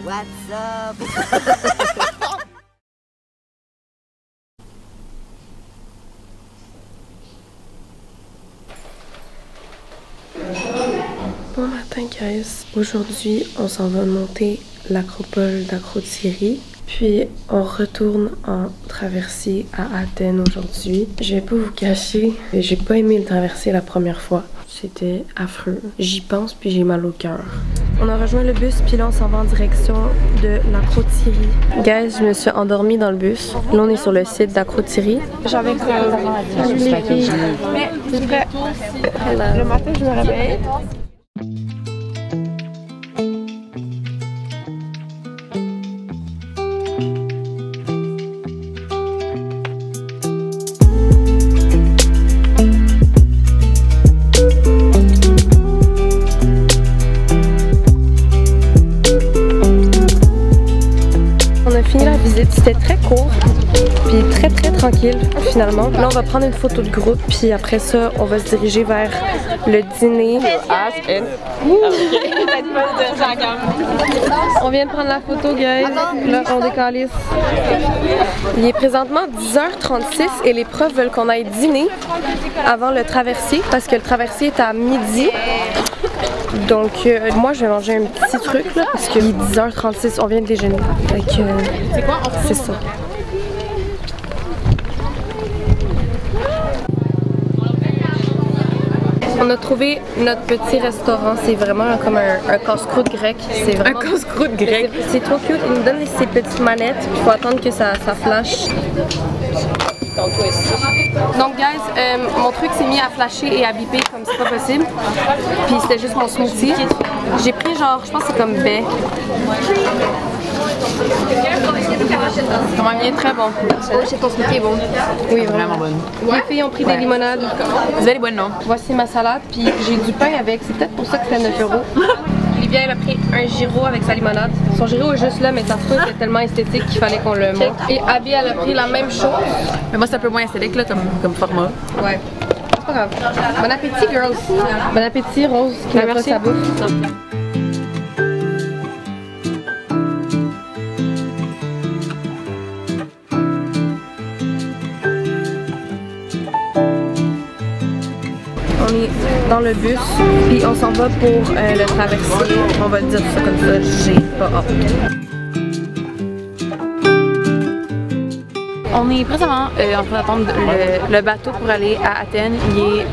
What's up? Bon matin guys, aujourd'hui on s'en va monter l'acropole d'Akrotiri, puis on retourne en traversée à Athènes aujourd'hui. Je vais pas vous cacher, j'ai pas aimé le traverser la première fois, c'était affreux. J'y pense puis j'ai mal au cœur. On a rejoint le bus puis là on s'en va en direction de l'Akrotiri. Guys, je me suis endormie dans le bus. Là on est sur le site d'Akrotiri. J'avais les filles, mais c'est vrai. Le matin je me réveille. C'était très court, puis très tranquille finalement. Là on va prendre une photo de groupe, puis après ça on va se diriger vers le dîner. On vient de prendre la photo guys, là on décalisse. Il est présentement 10h36 et les profs veulent qu'on aille dîner avant le traversier parce que le traversier est à midi. Donc moi je vais manger un petit truc là parce qu'il est 10h36, on vient de déjeuner. Fait que c'est ça. On a trouvé notre petit restaurant, c'est vraiment comme un casse-croûte grec. C'est vraiment... Un casse-croûte grec. C'est trop cute, il nous donne ces petites manettes, il faut attendre que ça flash. Donc guys, mon truc s'est mis à flasher et à biper comme c'est pas possible. Puis c'était juste mon smoothie. J'ai pris genre, je pense que c'est comme baie. Comment il est très bon. C'est ton smoothie est bon. Oui, vraiment bonne. Les filles ont pris des limonades. Vous allez bonne non? Voici ma salade, puis j'ai du pain avec. C'est peut-être pour ça que c'est 9 €. Olivia elle a pris un gyro avec sa limonade. Son gyro est juste là, mais sa fruit est tellement esthétique qu'il fallait qu'on le montre. Et Abby elle a pris la même chose. Mais moi c'est un peu moins esthétique là comme format. Ouais. C'est pas grave. Bon appétit girls. Bon appétit Rose qui n'a pas sa bouffe. On est dans le bus, puis on s'en va pour le traversier. On va dire ça comme ça, j'ai pas hâte. On est présentement en train d'attendre le bateau pour aller à Athènes. Il est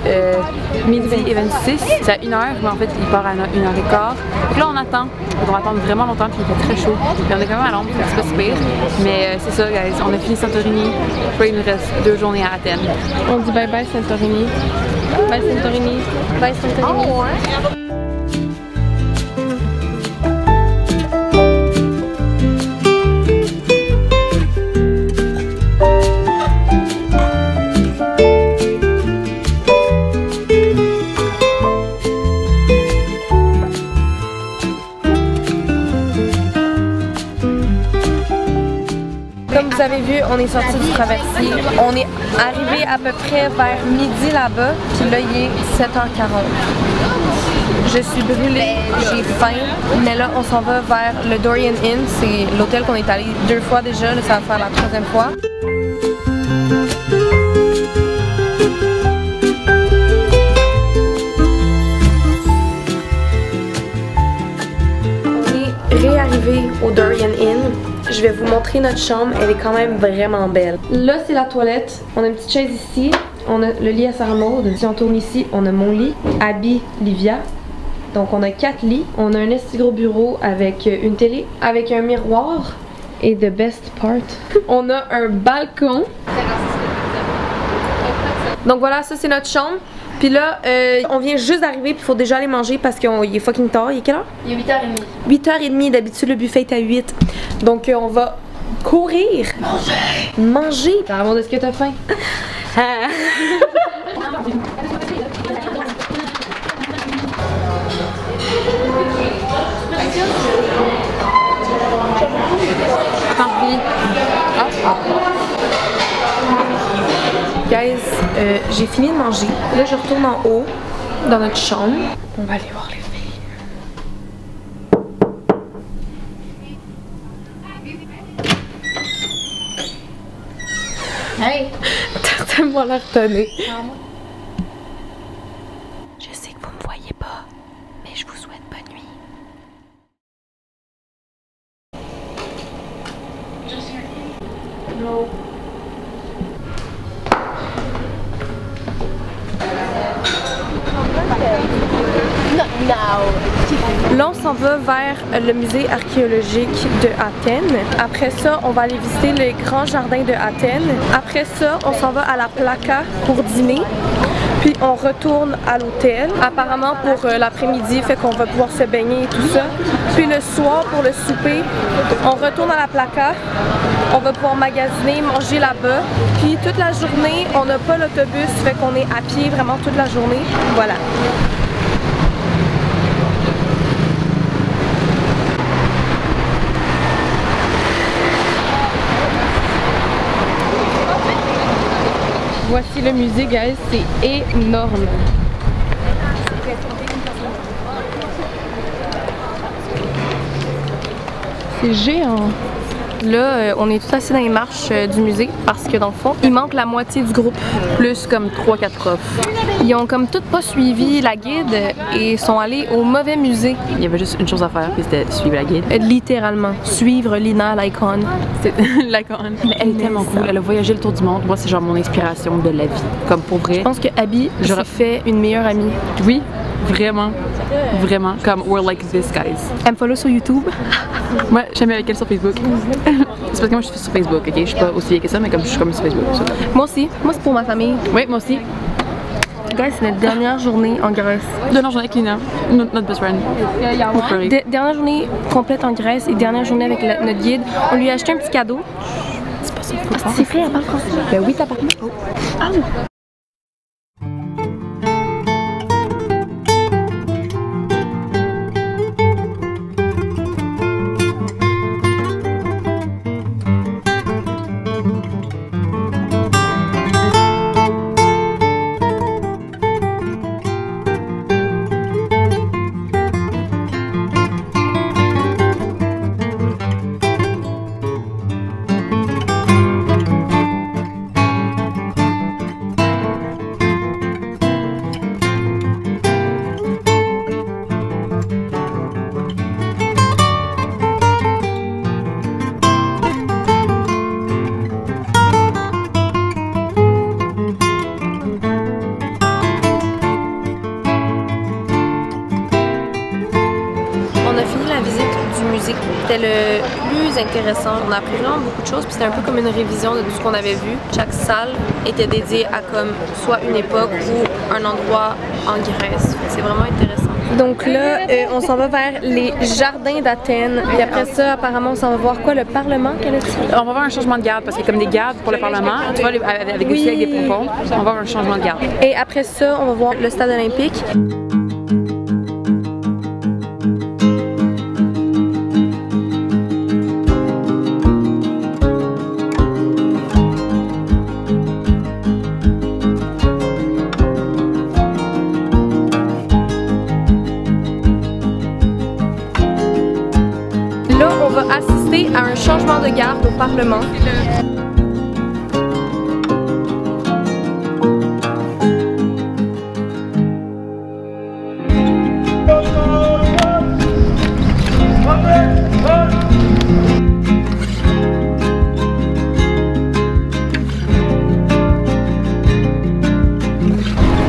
midi et 26, c'est à 1h, mais en fait il part à 1h15. Donc là on attend, on va attendre vraiment longtemps puis il fait très chaud. Puis on est quand même à l'ombre, c'est pas si pire. Mais c'est ça guys, on a fini Santorini, puis il nous reste 2 journées à Athènes. On dit bye bye Santorini. Bye Santorini. Bye Santorini. Oh, ouais. Comme vous avez vu, on est sorti du traversier. On est arrivé à peu près vers midi là-bas. Puis là, il est 7h40. Je suis brûlée, j'ai faim. Mais là, on s'en va vers le Dorian Inn. C'est l'hôtel qu'on est allé 2 fois déjà. Là, ça va faire la 3e fois. On est réarrivé au Dorian Inn. Je vais vous montrer notre chambre, elle est quand même vraiment belle. Là c'est la toilette, on a une petite chaise ici, on a le lit à Sarah Maud. Si on tourne ici, on a mon lit, Abby, Livia. Donc on a 4 lits, on a un esti gros bureau avec une télé, avec un miroir. Et the best part, on a un balcon. Donc voilà, ça c'est notre chambre. Puis là, on vient juste d'arriver, puis il faut déjà aller manger parce qu'il est fucking tard. Il est quelle heure? Il est 8h30. 8h30, d'habitude le buffet est à 8. Donc on va courir. Manger. Manger. Est-ce que t'as faim? Attends, oui. Guys, j'ai fini de manger. Là, je retourne en haut, dans notre chambre. On va aller voir les filles. Hey! T'as tellement l'air tonné. Je sais que vous me voyez pas, mais je vous souhaite bonne nuit. No. Là, on s'en va vers le musée archéologique de Athènes. Après ça, on va aller visiter les grands jardins de Athènes. Après ça, on s'en va à la Plaka pour dîner. Puis on retourne à l'hôtel, apparemment pour l'après-midi, fait qu'on va pouvoir se baigner et tout ça. Puis le soir, pour le souper, on retourne à la Plaka. On va pouvoir magasiner, manger là-bas. Puis toute la journée, on n'a pas l'autobus, fait qu'on est à pied vraiment toute la journée. Voilà. Voici le musée, guys, c'est énorme. C'est géant. Là, on est tout assis dans les marches du musée parce que dans le fond, il manque la moitié du groupe. Plus comme 3-4 profs. Ils ont comme tous pas suivi la guide et sont allés au mauvais musée. Il y avait juste une chose à faire, puis c'était suivre la guide. Littéralement. Suivre Lina, l'icône. L'icône. Mais elle est tellement cool. Elle a voyagé le tour du monde. Moi, c'est genre mon inspiration de la vie. Comme pour vrai. Je pense que Abby s'est fait une meilleure amie. Oui, vraiment. Vraiment. Comme we're like this, guys. Elle me follow sur YouTube. Moi, j'aime avec elle sur Facebook. C'est parce que moi, je suis sur Facebook, ok? Je suis pas aussi vieille que ça, mais comme je suis comme sur Facebook. Moi aussi. Moi, c'est pour ma famille. Oui, moi aussi. Guys, c'est notre dernière journée en Grèce. Dernière journée avec Lina, notre best friend. Dernière journée complète en Grèce et dernière journée avec notre guide. On lui a acheté un petit cadeau. C'est pas ça. C'est vrai, elle parle français. Ben oui, t'as parlé. Oh. Ah. C'était le plus intéressant. On a appris vraiment beaucoup de choses, puis c'était un peu comme une révision de tout ce qu'on avait vu. Chaque salle était dédiée à comme soit une époque ou un endroit en Grèce. C'est vraiment intéressant. Donc là, on s'en va vers les jardins d'Athènes. Puis après ça, apparemment, on s'en va voir quoi, le Parlement? On va voir un changement de garde parce qu'il y a comme des gardes pour le Parlement. Tu vois, avec des avec des pompons. On va voir un changement de garde. Et après ça, on va voir le stade olympique. On va assister à un changement de garde au Parlement.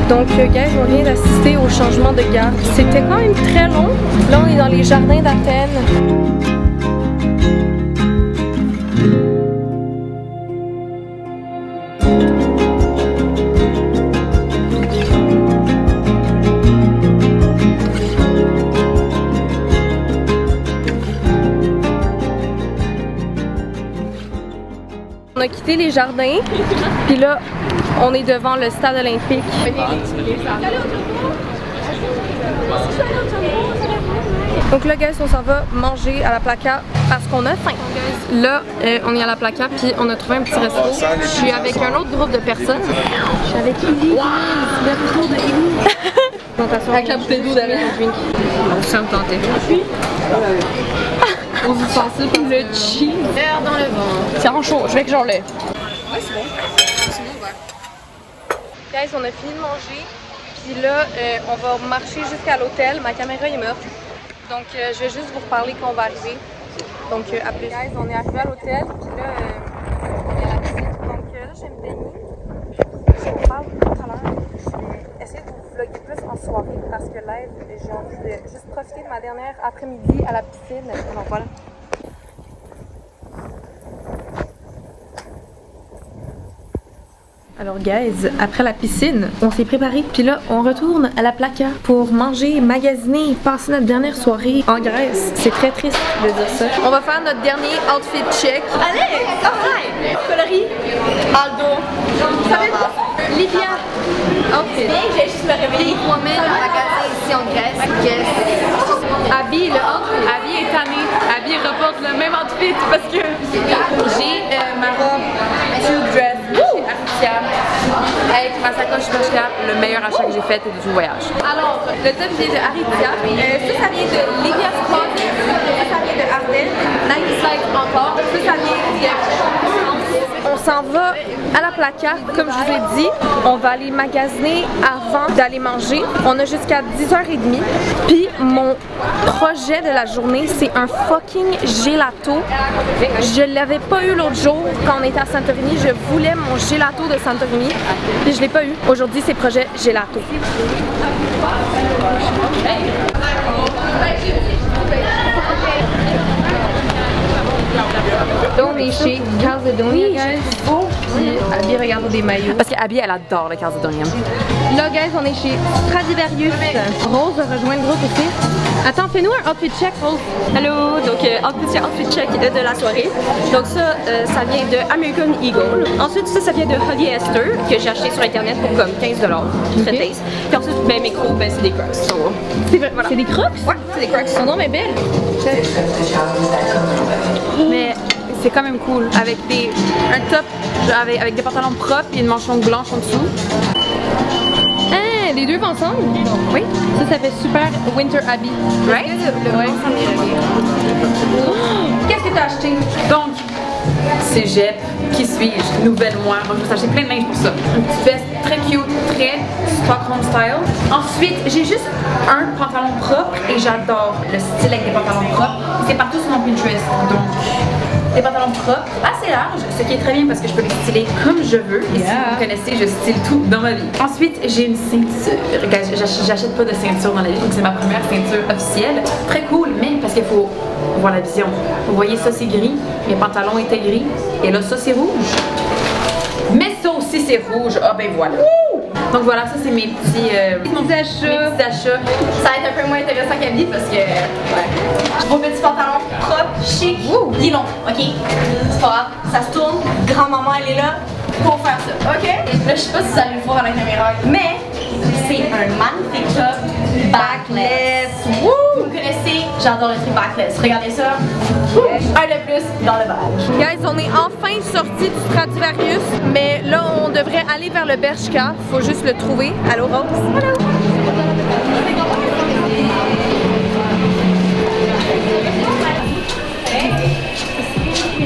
Donc, guys, on vient d'assister au changement de garde. C'était quand même très long. Là, on est dans les jardins d'Athènes. On a quitté les jardins, puis là, on est devant le stade olympique. Donc là, guys, on s'en va manger à la Plaka parce qu'on a faim. Là, on est à la Plaka, puis on a trouvé un petit resto. Je suis avec un autre groupe de personnes. Je suis avec Ellie. Le retour de Ellie. Avec la bouteille d'eau derrière le drink. On s'est tenté. On vous sensible comme le cheese. L'air dans le vent. C'est en chaud, je vais que j'enlève. Ouais, c'est bon. C'est bon, ouais. Guys, on a fini de manger. Puis là, on va marcher jusqu'à l'hôtel. Ma caméra est morte. Donc, je vais juste vous reparler quand on va arriver. Donc, à plus. Guys, on est arrivé à l'hôtel. Puis là, il y a la piscine. Donc, là, je vais me baigner. Je vous parle tout à l'heure. Je vais essayer de vous vlogger plus en soirée parce que live, j'ai envie de juste profiter de ma dernière après-midi à la piscine. Donc, voilà. Alors guys, après la piscine, on s'est préparé, puis là on retourne à la Plaka pour manger, magasiner, passer notre dernière soirée en Grèce. C'est très triste de dire ça. On va faire notre dernier outfit check. Allez, alright! Coloris, Aldo, ça va être Livia, outfit. J'ai juste me réveiller moi-même à magasiner ici en Grèce. Yes. Abby, le outfit. Abby est tannée. Abby reporte le même outfit parce que j'ai ma robe True Dress chez Aritzia avec ma sacoche Bershka, le meilleur achat que j'ai fait de tout le voyage. Alors, le top vient de Aritzia, ça vient de Livia's Closet, ça vient de Ardennes, Nike Slide encore, ça vient de... On s'en va à la Plaka, comme je vous ai dit. On va aller magasiner avant d'aller manger. On a jusqu'à 10h30. Puis mon projet de la journée, c'est un fucking gelato. Je l'avais pas eu l'autre jour quand on était à Santorini. Je voulais mon gelato de Santorini. Puis je l'ai pas eu. Aujourd'hui, c'est projet gelato. Là, on est chez Calzedonia, guys. Puis Abby regarde des maillots. Parce qu'Abby, elle adore le Calzedonia. Là, guys, on est chez Stradivarius. Rose a rejoint le groupe aussi. Attends, fais-nous un outfit check, Rose. Hello, donc outfit check de la soirée. Donc ça vient de American Eagle. Ensuite ça vient de Holly Esther que j'ai acheté sur internet pour comme 15$. Très taste. Puis ensuite ben, mes crocs, ben, c'est des Crocs. So, c'est vrai, voilà. C'est des Crocs? Ouais, c'est des Crocs. Son nom est belle. Mais c'est quand même cool avec un top avec des pantalons propres et une manche longue blanche en dessous. Ah, les deux ensemble? Oui. Ça fait super Winter Abby. Right? Ouais. Qu'est-ce que t'as acheté? Donc, cégep, qui suis-je? Nouvelle moi. Moi, je me suis acheté plein de linge pour ça. Une petite veste très cute, très Stockholm style. Ensuite, j'ai juste un pantalon propre et j'adore le style avec des pantalons propres. C'est partout sur mon Pinterest. Donc, des pantalons propres, assez larges, ce qui est très bien parce que je peux les styler comme je veux. Et si vous me connaissez, je style tout dans ma vie. Ensuite, j'ai une ceinture. J'achète pas de ceinture dans la vie, donc c'est ma première ceinture officielle. Très cool, mais parce qu'il faut voir la vision. Vous voyez, ça c'est gris, mes pantalons étaient gris, et là ça c'est rouge. Mais ça aussi c'est rouge. Ah ben voilà. Donc voilà, ça c'est mes petits achats. Ça va être un peu moins intéressant qu'Abby parce que vos petits pantalons propres, chic, dis long, ok? C'est pas grave, ça se tourne, grand-maman elle est là pour faire ça, ok? Là je sais pas si vous allez le voir à la caméra, mais c'est un magnifique top backless. Vous me connaissez, j'adore le truc backless. Regardez ça. Un de plus dans le bag. Guys, on est enfin sortis du Stradivarius, mais là on devrait aller vers le Bershka. Faut juste le trouver. Allô Rose? Hello.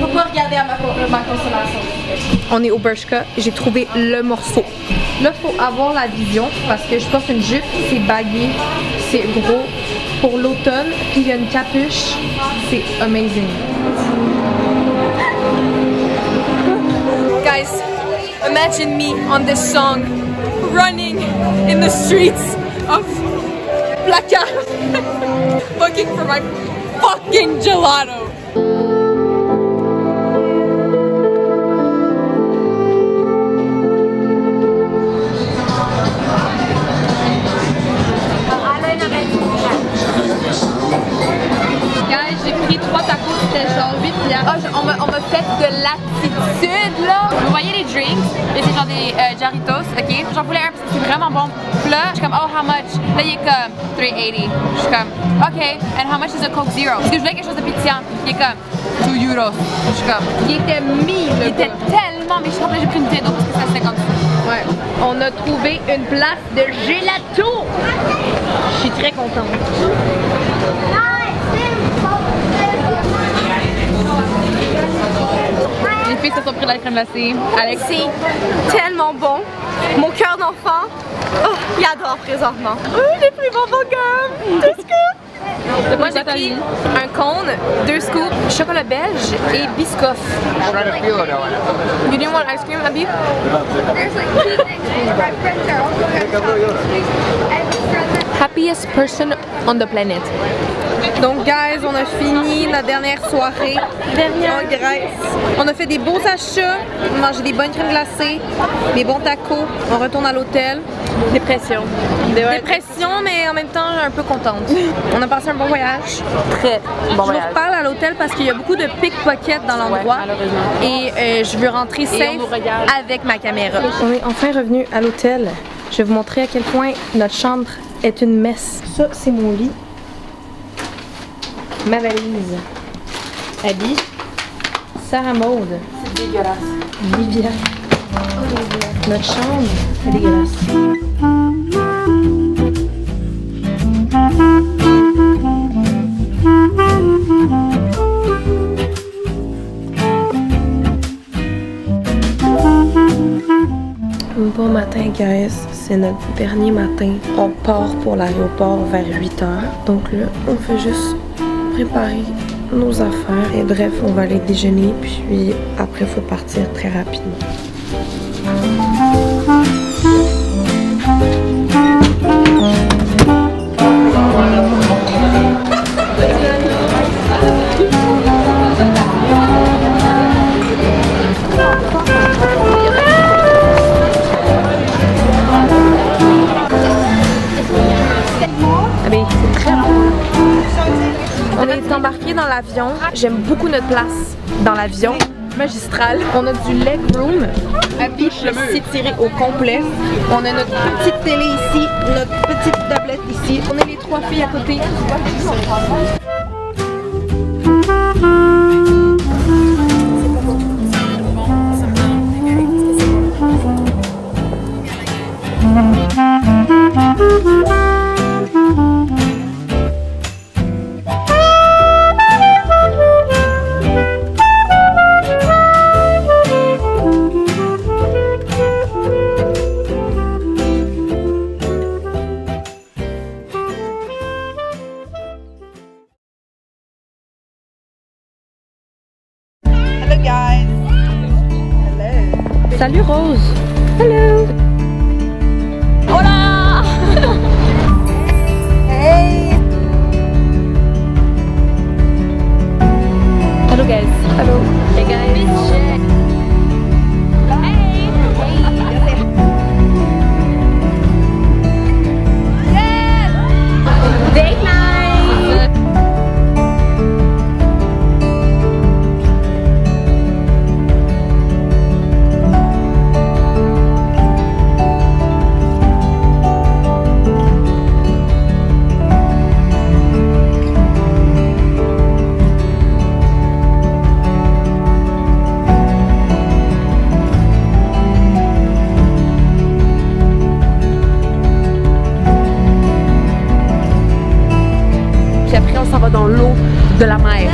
Pourquoi regarder à ma consommation? On est au Bershka et j'ai trouvé le morceau. Là, faut avoir la vision parce que je porte une jupe, c'est baggy, c'est gros pour l'automne, puis il y a une capuche, c'est amazing. Guys, imagine me on this song, running in the streets of Plaka, looking for my fucking gelato. On m'a fait de l'attitude là. Vous voyez les drinks? Et c'est genre des Jarritos, ok? J'en voulais un parce que c'est vraiment bon. Puis là, je suis comme, oh, how much? Là, il est comme 380. Je suis comme, ok, and how much is a Coke Zero? Parce que je voulais quelque chose de pétillant. Il est comme 2 euros. Je suis comme, il était mis, il était tellement méchant. Là, j'ai pris une bouteille d'eau parce que ça 50 sous. Ouais. On a trouvé une place de gelato. Je suis très contente. Les filles se sont pris la crème glacée. Alex. C'est tellement bon. Mon cœur d'enfant, oh, il adore présentement. Oh, j'ai pris mon gum. 2 scoops. Moi j'ai pris un cône, 2 scoops, chocolat belge et biscoff. You didn't want ice cream, Abby? Happiest person on the planet. Donc guys, on a fini la dernière soirée en Grèce. On a fait des beaux achats, on a mangé des bonnes crèmes glacées, des bons tacos. On retourne à l'hôtel. Dépression. Dépression, mais en même temps un peu contente. On a passé un bon voyage. Très bon voyage. Je vous reparle à l'hôtel parce qu'il y a beaucoup de pickpockets dans l'endroit. Et je veux rentrer safe avec ma caméra. On est enfin revenu à l'hôtel. Je vais vous montrer à quel point notre chambre est une messe. Ça, c'est mon lit. Ma valise. Abby. Sarah Maud. C'est dégueulasse. Viviane. Notre chambre, c'est dégueulasse. Bon matin guys, c'est notre dernier matin. On part pour l'aéroport vers 8h. Donc là, on fait juste préparer nos affaires. Et bref, on va aller déjeuner. Puis après, il faut partir très rapidement. On est embarqué dans l'avion. J'aime beaucoup notre place dans l'avion. Magistral. On a du leg room. Abby peut s'étirer au complet. On a notre petite télé ici, notre petite tablette ici. On est les 3 filles à côté. Hello guys. Hello. Salut Rose. Hello. Hola. Hey. Hello guys. Hello. Hey guys. Date night. Puis après, on s'en va dans l'eau de la mer.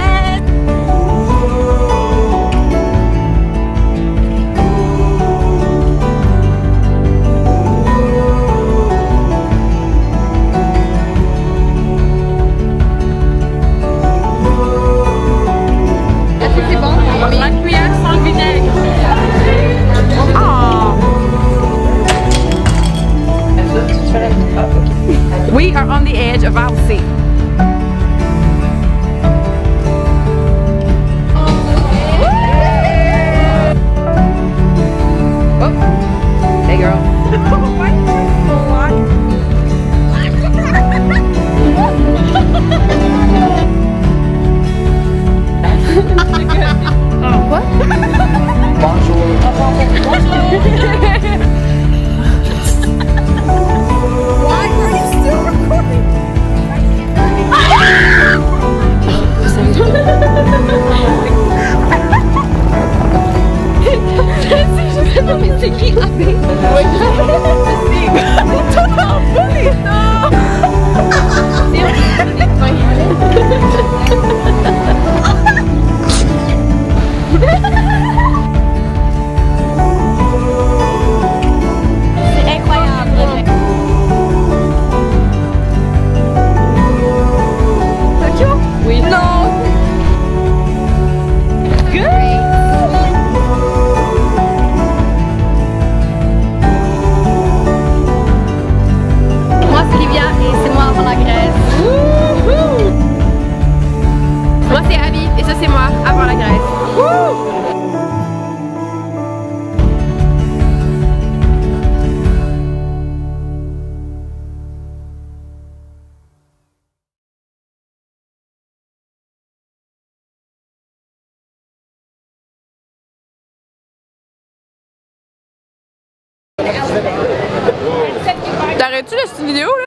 C'est bon? La cuillère sans le vinaigre. We are on the edge of our sea. T'arrêtes-tu la petite vidéo là?